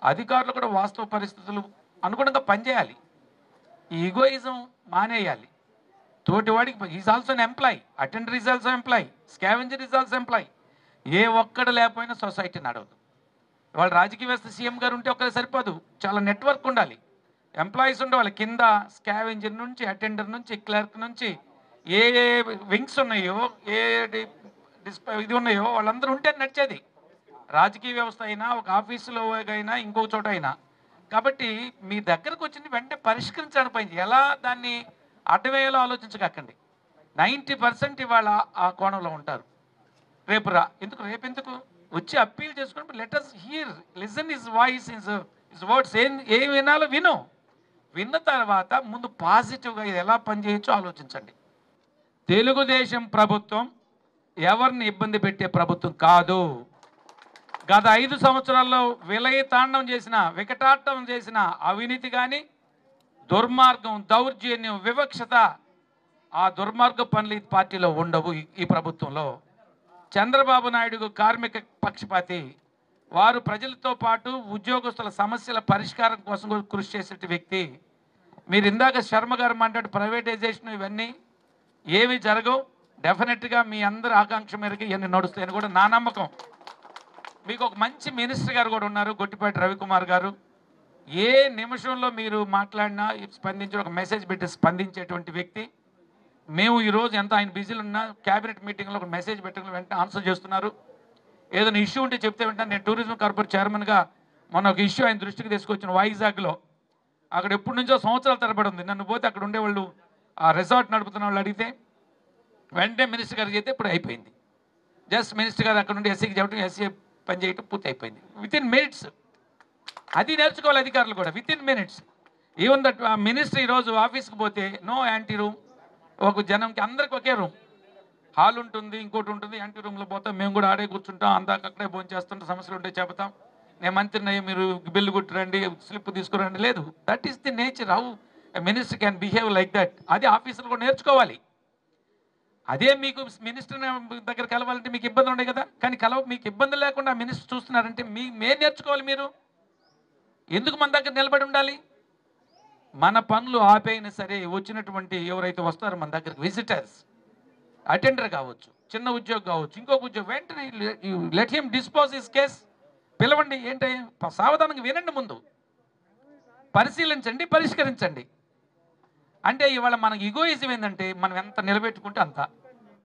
అధికారులు కూడా వాస్తవ పరిస్థితులు అనుగుణంగా పనిచేయాలి. ఈ ఈగోయిజం మానేయాలి. తోటివాడికి is also an employee, attender is also employee, scavenger is also employee. ఏ ఒక్కడు లేకపోయినా సొసైటీ నడవదు. వాళ్ళు రాజకీయ వ్యవస్థ సీఎం గారు ఉంటే ఒక్కరే సరిపోదు, చాలా నెట్వర్క్ ఉండాలి, ఎంప్లాయీస్ ఉండేవాళ్ళు. కింద స్కావెంజర్ నుంచి, అటెండర్ నుంచి, క్లర్క్ నుంచి, ఏ ఏ వింగ్స్ ఉన్నాయో, ఏ ఇది ఉన్నాయో వాళ్ళందరూ ఉంటే నడిచేది. రాజకీయ వ్యవస్థ అయినా, ఒక ఆఫీసులో అయినా, ఇంకో చోట అయినా. కాబట్టి మీ దగ్గరకు వచ్చింది వెంటనే పరిష్కరించడానికి పని, ఎలా దాన్ని అడ్డవేయాలో ఆలోచించకండి. 90% ఇవాళ ఆ కోణంలో ఉంటారు. రేపు రేపెందుకు వచ్చి అప్పీల్ చేసుకుని let us here, listen his voice, his words. ఏం వినాలో విన్న తర్వాత ముందు పాజిటివ్గా ఇది ఎలా పనిచేయచ్చో ఆలోచించండి. తెలుగుదేశం ప్రభుత్వం ఎవరిని ఇబ్బంది పెట్టే ప్రభుత్వం కాదు. గత 5 సంవత్సరాల్లో వికటాటం చేసిన అవినీతి కానీ, దుర్మార్గం, దౌర్జన్యం, వివక్షత, ఆ దుర్మార్గ పనులు ఈ పార్టీలో ఉండవు. ఈ ప్రభుత్వంలో చంద్రబాబు నాయుడు కార్మిక పక్షపాతి. వారు ప్రజలతో పాటు ఉద్యోగస్తుల సమస్యల పరిష్కారం కోసం కృషి చేసే వ్యక్తి. మీరు ఇందాక శర్మ గారు మాట్లాడి ప్రైవేటైజేషన్ ఇవన్నీ ఏవి జరగవు. డెఫినెట్గా మీ అందరి ఆకాంక్ష మేరకు ఇవన్నీ నడుస్తాయని కూడా నా నమ్మకం. మీకు ఒక మంచి మినిస్టర్ గారు కూడా ఉన్నారు, గొట్టిపాటి రవికుమార్ గారు. ఏ నిమిషంలో మీరు మాట్లాడినా స్పందించి ఒక మెసేజ్ పెట్టి స్పందించేటువంటి వ్యక్తి. మేము ఈరోజు ఎంత ఆయన బిజీలు ఉన్నా క్యాబినెట్ మీటింగ్లో ఒక మెసేజ్ పెట్టిన వెంటనే ఆన్సర్ చేస్తున్నారు. ఏదైనా ఇష్యూ ఉంటే చెప్తే వెంటనే నేను టూరిజం కార్పొరేషన్ చైర్మన్గా మొన్న ఒక ఇష్యూ ఆయన దృష్టికి తీసుకొచ్చిన వైజాగ్లో. అక్కడ ఎప్పటి నుంచో సంవత్సరాల తరబడి ఉంది. నన్ను పోతే అక్కడ ఉండేవాళ్ళు, ఆ రిసార్ట్ నడుపుతున్న వాళ్ళు అడిగితే వెంటనే మినిస్టర్ గారికి అయితే ఇప్పుడు అయిపోయింది. జస్ట్ మినిస్టర్ గారు అక్కడ నుండి ఎస్సీకి చెప్పడం, ఎస్సీ పని చేయటం పూర్తి అయిపోయింది. Within minutes. అది నేర్చుకోవాలి అధికారులు కూడా, within minutes. Even that minister ఈరోజు ఆఫీస్కి పోతే నో యాంటీ రూమ్, ఒక జనంకి అందరికి ఒకే రూమ్, హాల్ ఉంటుంది, ఇంకోటి ఉంటుంది. యాంటీ రూమ్లో పోతాం, మేము కూడా ఆడే కూర్చుంటాం, అందాక అక్కడే భోజనం చేస్తుంటాం, సమస్యలు ఉంటే చెబుతాం. నేను మంత్రిని, మీరు బిల్లు కుట్టిరండి, స్లిప్ తీసుకురండి. లేదు, that is the nature. How a minister can behave like that. అది ఆఫీసులు కూడా నేర్చుకోవాలి. అదే మీకు మినిస్టర్ దగ్గర కలవాలంటే మీకు ఇబ్బందులు ఉన్నాయి కదా, కానీ మీకు ఇబ్బంది లేకుండా మినిస్టర్ చూస్తున్నారంటే మేము నేర్చుకోవాలి. మీరు ఎందుకు మన దగ్గర నిలబడి ఉండాలి? మన పనులు ఆపైనా సరే వచ్చినటువంటి ఎవరైతే వస్తారో మన దగ్గరికి విజిటర్స్, అటెండర్ కావచ్చు, చిన్న ఉద్యోగం కావచ్చు, ఇంకొక ఉద్యోగం, వెంటనే let him dispose his case. పిలవండి, ఏంటి సావధానంగా వినండి, ముందు పరిశీలించండి, పరిష్కరించండి. అంటే ఇవాళ మనకి ఈగోయిజం ఏంటంటే మనం ఎంత నిలబెట్టుకుంటే అంత.